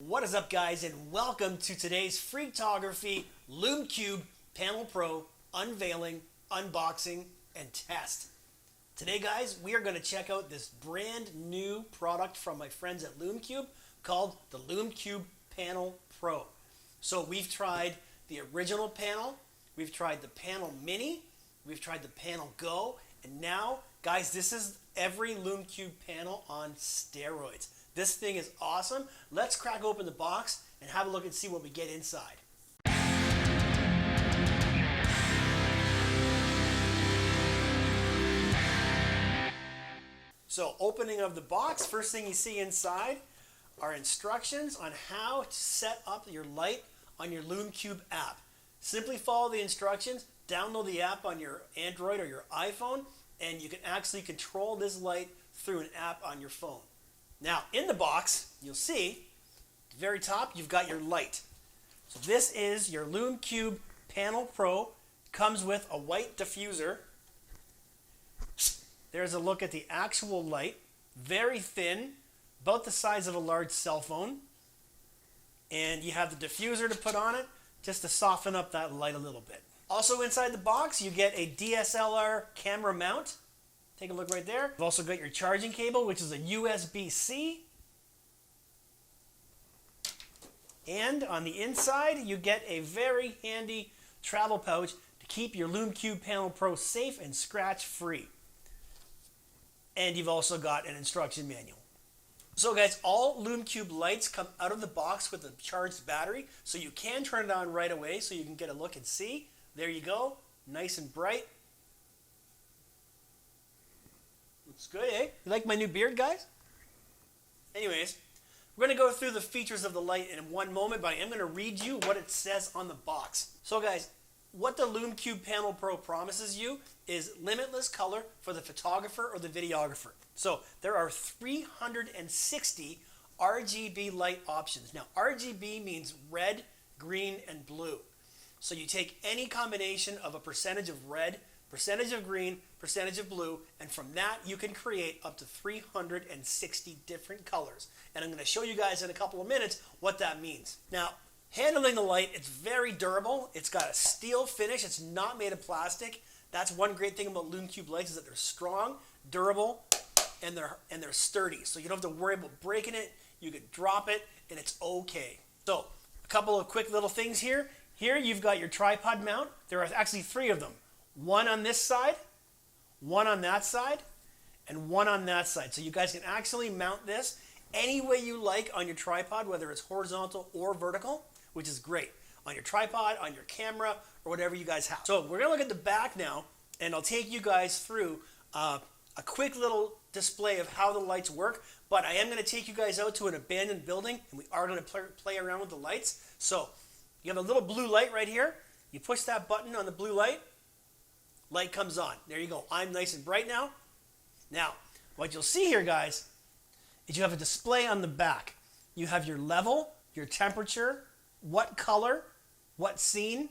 What is up, guys, and welcome to today's Freaktography Lume Cube Panel Pro unveiling, unboxing, and test. Today, guys, we are going to check out this brand new product from my friends at Lume Cube called the Lume Cube Panel Pro. So we've tried the original panel, we've tried the Panel Mini, we've tried the Panel Go, and now, guys, this is every Lume Cube panel on steroids. This thing is awesome. Let's crack open the box and have a look and see what we get inside. So, opening of the box, first thing you see inside are instructions on how to set up your light on your Lume Cube app. Simply follow the instructions, download the app on your Android or your iPhone, and you can actually control this light through an app on your phone. Now, in the box, you'll see, at the very top, you've got your light. So this is your Lume Cube Panel Pro. Comes with a white diffuser. There's a look at the actual light. Very thin, about the size of a large cell phone. And you have the diffuser to put on it, just to soften up that light a little bit. Also inside the box, you get a DSLR camera mount. Take a look right there. You've also got your charging cable, which is a USB-C. And on the inside, you get a very handy travel pouch to keep your Lume Cube Panel Pro safe and scratch-free. And you've also got an instruction manual. So guys, all Lume Cube lights come out of the box with a charged battery, so you can turn it on right away so you can get a look and see. There you go, nice and bright. Looks good, eh? You like my new beard, guys? Anyways, we're going to go through the features of the light in one moment, but I am going to read you what it says on the box. So guys, what the Lume Cube Panel Pro promises you is limitless color for the photographer or the videographer. So there are 360 RGB light options. Now, RGB means red, green, and blue. So you take any combination of a percentage of red, percentage of green, percentage of blue, and from that you can create up to 360 different colors. And I'm going to show you guys in a couple of minutes what that means. Now, handling the light, it's very durable. It's got a steel finish. It's not made of plastic. That's one great thing about Lume Cube lights, is that they're strong, durable, and they're sturdy. So you don't have to worry about breaking it. You can drop it, and it's okay. So a couple of quick little things here. Here you've got your tripod mount. There are actually 3 of them. One on this side, one on that side, and one on that side. So you guys can actually mount this any way you like on your tripod, whether it's horizontal or vertical, which is great. On your tripod, on your camera, or whatever you guys have. So we're going to look at the back now, and I'll take you guys through a quick little display of how the lights work, but I am going to take you guys out to an abandoned building, and we are going to play around with the lights. So you have a little blue light right here. You push that button on the blue light. Light comes on. There you go. I'm nice and bright now. Now, what you'll see here, guys, is you have a display on the back. You have your level, your temperature, what color, what scene,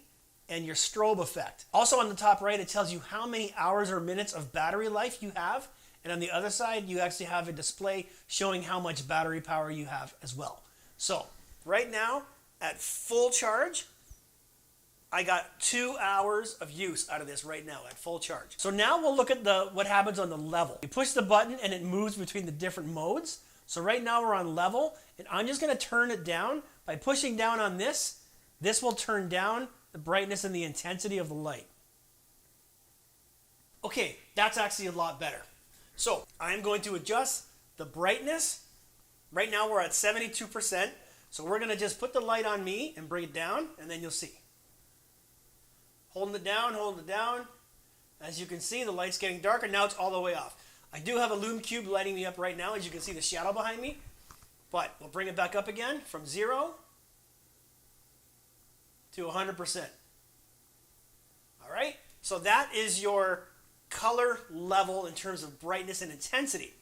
and your strobe effect. Also on the top right, it tells you how many hours or minutes of battery life you have. And on the other side, you actually have a display showing how much battery power you have as well. So, right now, at full charge, I got 2 hours of use out of this right now at full charge. So now we'll look at what happens on the level. You push the button and it moves between the different modes. So right now we're on level, and I'm just going to turn it down. By pushing down on this, this will turn down the brightness and the intensity of the light. Okay, that's actually a lot better. So I'm going to adjust the brightness. Right now we're at 72%. So we're going to just put the light on me and bring it down, and then you'll see. Holding it down. As you can see, the light's getting darker. Now it's all the way off. I do have a Lume Cube lighting me up right now. As you can see, the shadow behind me. But we'll bring it back up again from 0 to 100%. All right? So that is your color level in terms of brightness and intensity.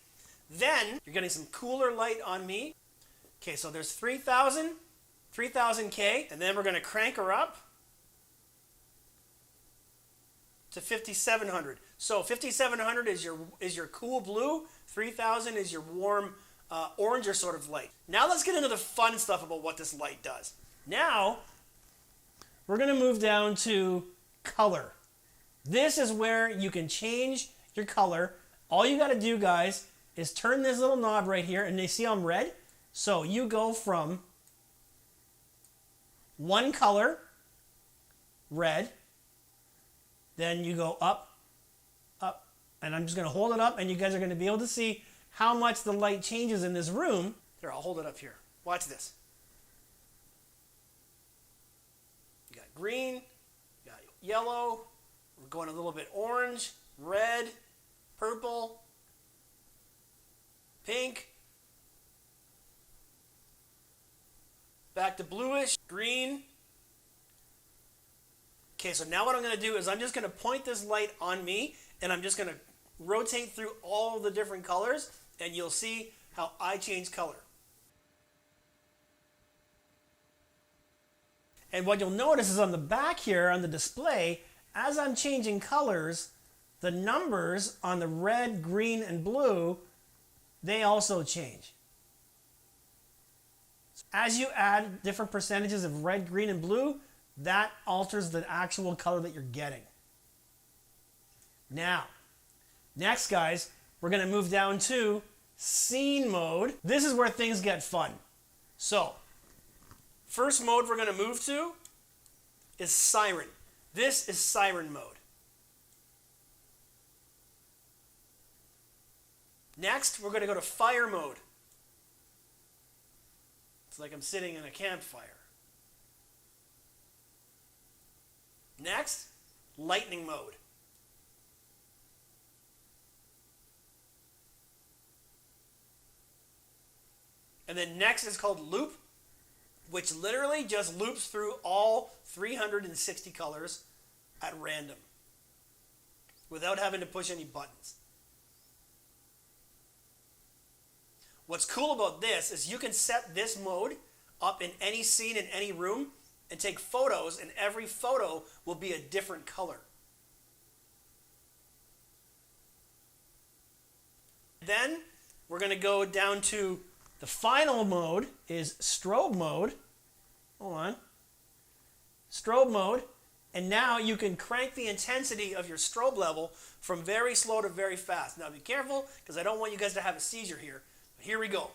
Then you're getting some cooler light on me. Okay, so there's 3,000, 3,000K, and then we're going to crank her up to 5,700. So 5,700 is your cool blue, 3,000 is your warm oranger sort of light. Now let's get into the fun stuff about what this light does. Now, we're going to move down to color. This is where you can change your color. All you got to do, guys, is turn this little knob right here, and you see I'm red? So you go from one color, red, then you go up, up, and I'm just going to hold it up, and you guys are going to be able to see how much the light changes in this room. Here, I'll hold it up here. Watch this. You got green, you got yellow, we're going a little bit orange, red, purple, pink, back to bluish, green. Okay, so now what I'm going to do is I'm just going to point this light on me, and I'm just going to rotate through all the different colors, and you'll see how I change color. And what you'll notice is on the back here on the display, as I'm changing colors, the numbers on the red, green, and blue, they also change. As you add different percentages of red, green, and blue, that alters the actual color that you're getting. Now, next, guys, we're going to move down to scene mode. This is where things get fun. So, first mode we're going to move to is siren. This is siren mode. Next, we're going to go to fire mode. It's like I'm sitting in a campfire. Next, lightning mode. And then next is called loop, which literally just loops through all 360 colors at random without having to push any buttons. What's cool about this is you can set this mode up in any scene in any room and take photos, and every photo will be a different color. Then we're going to go down to the final mode is strobe mode. Hold on. Strobe mode. And now you can crank the intensity of your strobe level from very slow to very fast. Now be careful, because I don't want you guys to have a seizure here. But here we go.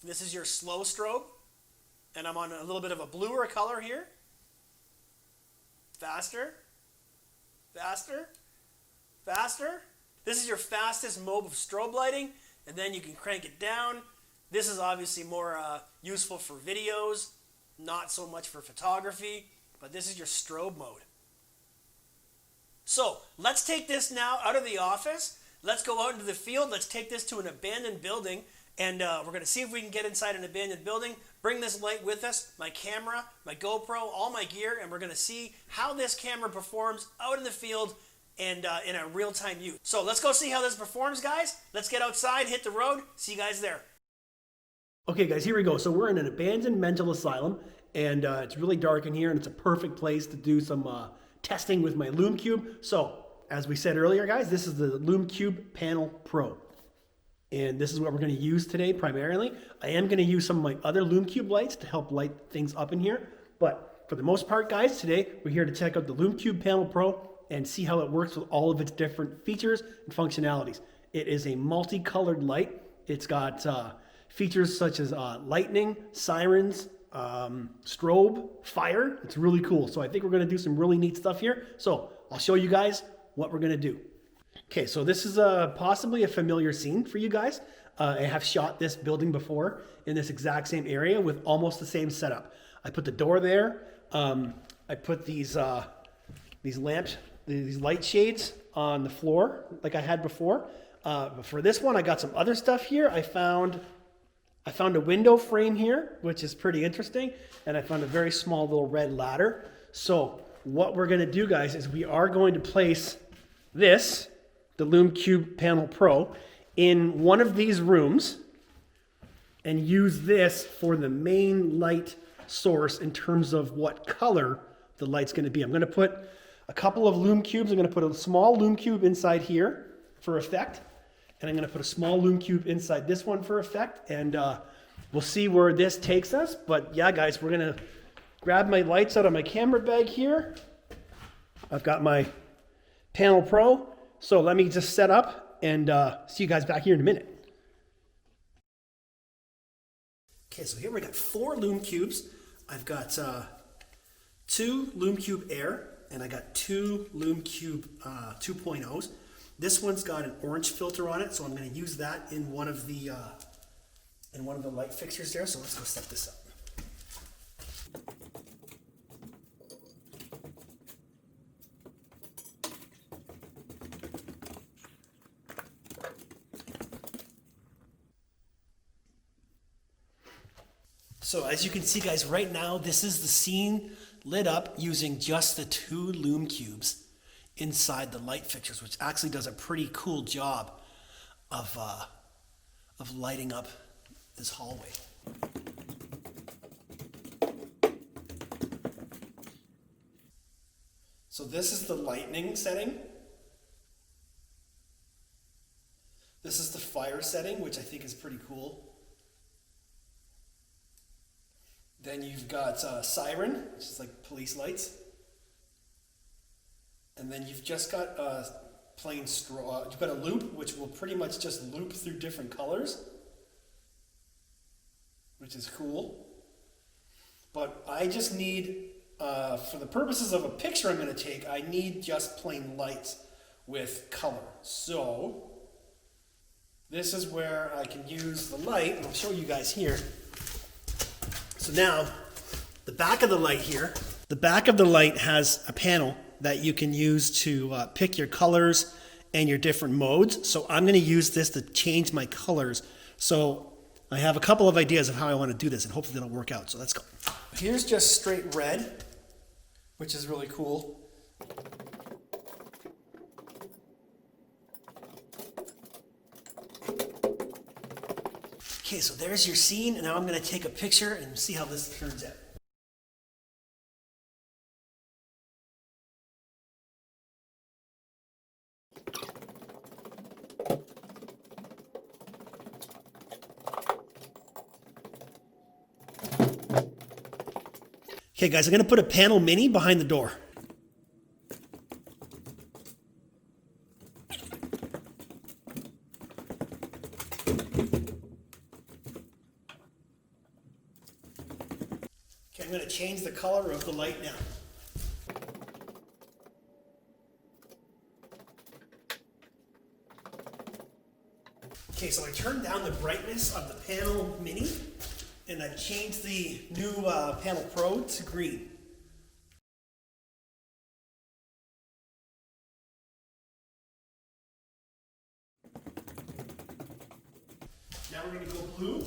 This is your slow strobe. And I'm on a little bit of a bluer color here. Faster. Faster. Faster. This is your fastest mode of strobe lighting, and then you can crank it down. This is obviously more useful for videos, not so much for photography, but this is your strobe mode. So let's take this now out of the office. Let's go out into the field. Let's take this to an abandoned building, and we're going to see if we can get inside an abandoned building, bring this light with us, my camera, my GoPro, all my gear, and we're going to see how this camera performs out in the field and in a real-time use. So let's go see how this performs, guys. Let's get outside, hit the road. See you guys there. Okay, guys, here we go. So we're in an abandoned mental asylum, and it's really dark in here, and it's a perfect place to do some testing with my Lume Cube. So, as we said earlier, guys, this is the Lume Cube Panel Pro. And this is what we're going to use today primarily. I am going to use some of my other Lume Cube lights to help light things up in here. But for the most part, guys, today we're here to check out the Lume Cube Panel Pro and see how it works with all of its different features and functionalities. It is a multicolored light. It's got features such as lightning, sirens, strobe, fire. It's really cool. So I think we're going to do some really neat stuff here. So I'll show you guys what we're going to do. Okay, so this is possibly a familiar scene for you guys. I have shot this building before in this exact same area with almost the same setup. I put the door there. I put these lamps, these light shades on the floor like I had before. But for this one, I got some other stuff here. I found a window frame here, which is pretty interesting. And I found a very small little red ladder. So what we're going to do, guys, is we are going to place this, the Lume Cube Panel Pro, in one of these rooms and use this for the main light source in terms of what color the light's going to be. I'm going to put a couple of Lume Cubes. I'm going to put a small Lume Cube inside here for effect. And I'm going to put a small Lume Cube inside this one for effect, and we'll see where this takes us. But yeah, guys, we're going to grab my lights out of my camera bag here. I've got my Panel Pro. So let me just set up and see you guys back here in a minute. Okay, so here we got 4 Lume Cubes. I've got 2 Lume Cube Air, and I got 2 Lume Cube 2.0s. This one's got an orange filter on it, so I'm going to use that in one of the light fixtures there. So let's go set this up. So as you can see, guys, right now this is the scene lit up using just the 2 Lume Cubes inside the light fixtures, which actually does a pretty cool job of lighting up this hallway. So this is the lightning setting. This is the fire setting, which I think is pretty cool. Then you've got siren, which is like police lights. And then you've just got plain straw. You've got a loop, which will pretty much just loop through different colors, which is cool. But I just need, for the purposes of a picture I'm going to take, I need just plain lights with color. So this is where I can use the light, and I'll show you guys here. So now, the back of the light here, the back of the light has a panel that you can use to pick your colors and your different modes. So I'm going to use this to change my colors. So I have a couple of ideas of how I want to do this, and hopefully it'll work out. So let's go. Here's just straight red, which is really cool. Okay, so there's your scene, and now I'm going to take a picture and see how this turns out. Okay, guys, I'm going to put a panel mini behind the door. Okay, I'm going to change the color of the light now. Okay, so I turned down the brightness of the panel mini, and I've changed the new Panel Pro to green. Now we're going to go blue.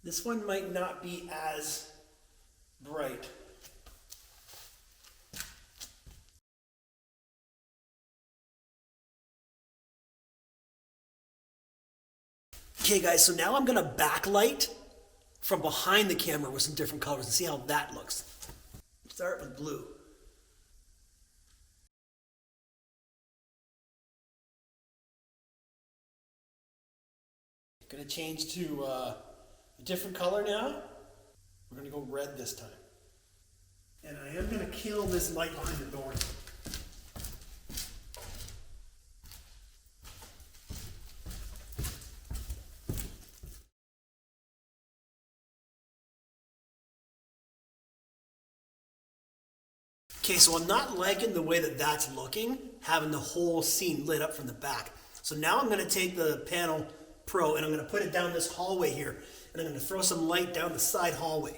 This one might not be as bright. Okay guys, so now I'm going to backlight from behind the camera with some different colors and see how that looks. Start with blue. Going to change to a different color now. We're going to go red this time. And I am going to kill this light behind the door. Okay, so I'm not liking the way that that's looking, having the whole scene lit up from the back. So now I'm going to take the Panel Pro and I'm going to put it down this hallway here. And I'm going to throw some light down the side hallway.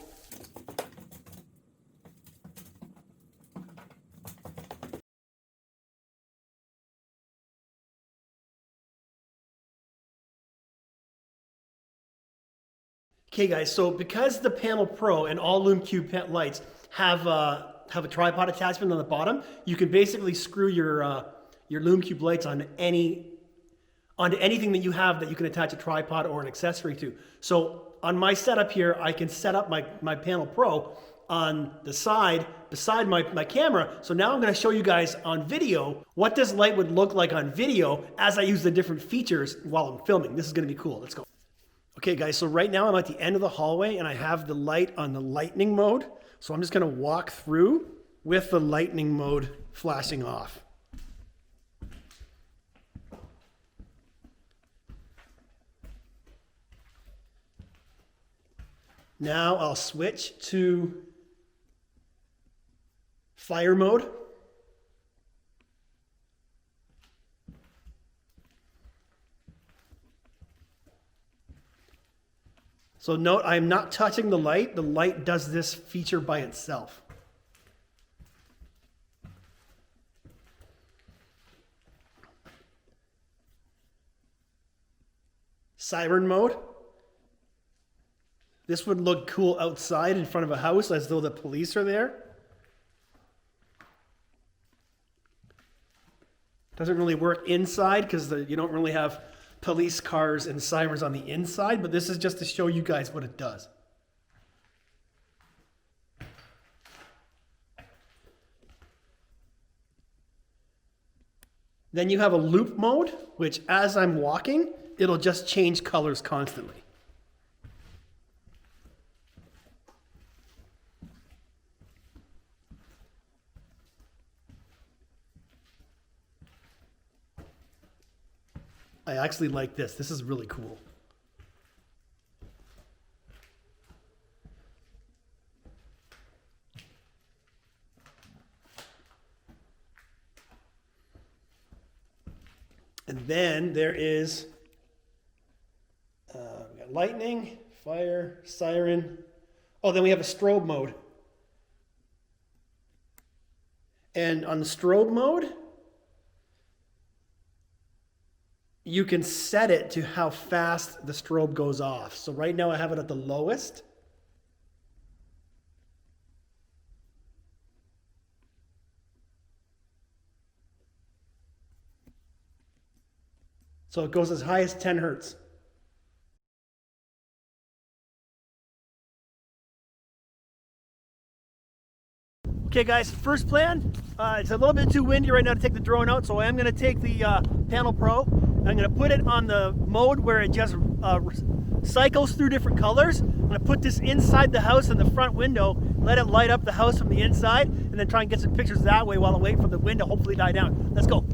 Okay guys, so because the Panel Pro and all Lume Cube lights have a tripod attachment on the bottom, you can basically screw your Lume Cube lights onto anything that you have that you can attach a tripod or an accessory to. So on my setup here, I can set up my Panel Pro on the side beside my camera. So now I'm going to show you guys on video what this light would look like on video as I use the different features while I'm filming. This is going to be cool. Let's go. Okay guys, so right now I'm at the end of the hallway and I have the light on the lightning mode. So I'm just going to walk through with the lightning mode flashing off. Now I'll switch to fire mode. So note, I'm not touching the light. The light does this feature by itself. Siren mode. This would look cool outside in front of a house as though the police are there. Doesn't really work inside because you don't really have police cars and sirens on the inside, but this is just to show you guys what it does. Then you have a loop mode, which as I'm walking, it'll just change colors constantly. I actually like this. This is really cool. And then there is we got lightning, fire, siren. Oh, then we have a strobe mode. And on the strobe mode, you can set it to how fast the strobe goes off. So right now I have it at the lowest. So it goes as high as 10 hertz. Okay guys, first plan, it's a little bit too windy right now to take the drone out, so I am going to take the Panel Pro. I'm going to put it on the mode where it just cycles through different colors. I'm going to put this inside the house in the front window, let it light up the house from the inside, and then try and get some pictures that way while I wait for the wind to hopefully die down. Let's go.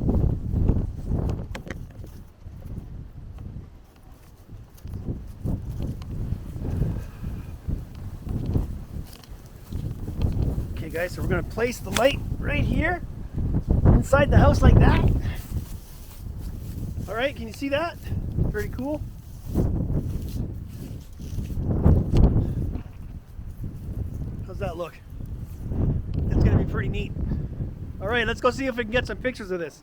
Okay guys, so we're going to place the light right here inside the house like that. All right, can you see that? Pretty cool. How's that look? It's gonna be pretty neat. All right, let's go see if we can get some pictures of this.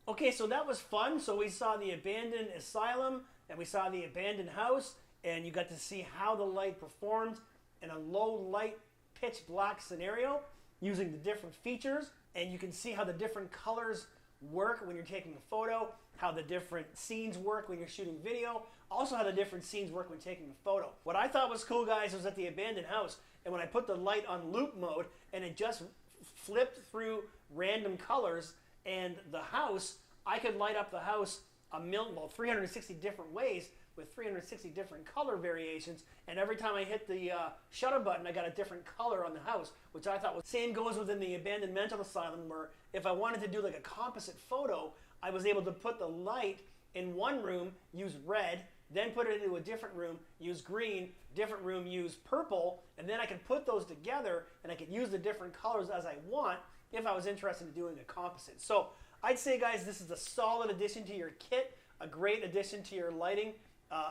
Okay, so that was fun. So we saw the abandoned asylum and we saw the abandoned house, and you got to see how the light performed in a low light pitch black scenario using the different features, and you can see how the different colors work when you're taking a photo, how the different scenes work when you're shooting video, also how the different scenes work when taking a photo. What I thought was cool, guys, was at the abandoned house, and when I put the light on loop mode and it just flipped through random colors, and the house, I could light up the house 360 different ways with 360 different color variations, and every time I hit the shutter button, I got a different color on the house, which I thought was... Same goes within the abandoned mental asylum, where if I wanted to do like a composite photo, I was able to put the light in one room, use red, then put it into a different room, use green, different room, use purple, and then I could put those together and I could use the different colors as I want if I was interested in doing a composite. So I'd say, guys, this is a solid addition to your kit. a great addition to your lighting.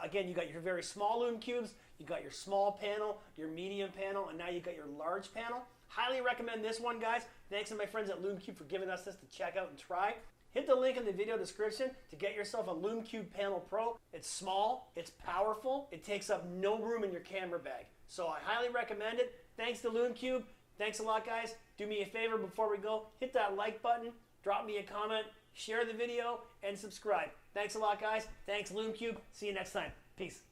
Again, you got your very small Lume Cubes, you got your small panel, your medium panel, and now you got your large panel. Highly recommend this one, guys. Thanks to my friends at Lume Cube for giving us this to check out and try. Hit the link in the video description to get yourself a Lume Cube Panel Pro. It's small, it's powerful, it takes up no room in your camera bag. So I highly recommend it. Thanks to Lume Cube. Thanks a lot, guys. Do me a favor before we go. Hit that like button, drop me a comment, share the video, and subscribe. Thanks a lot, guys. Thanks, Lume Cube. See you next time. Peace.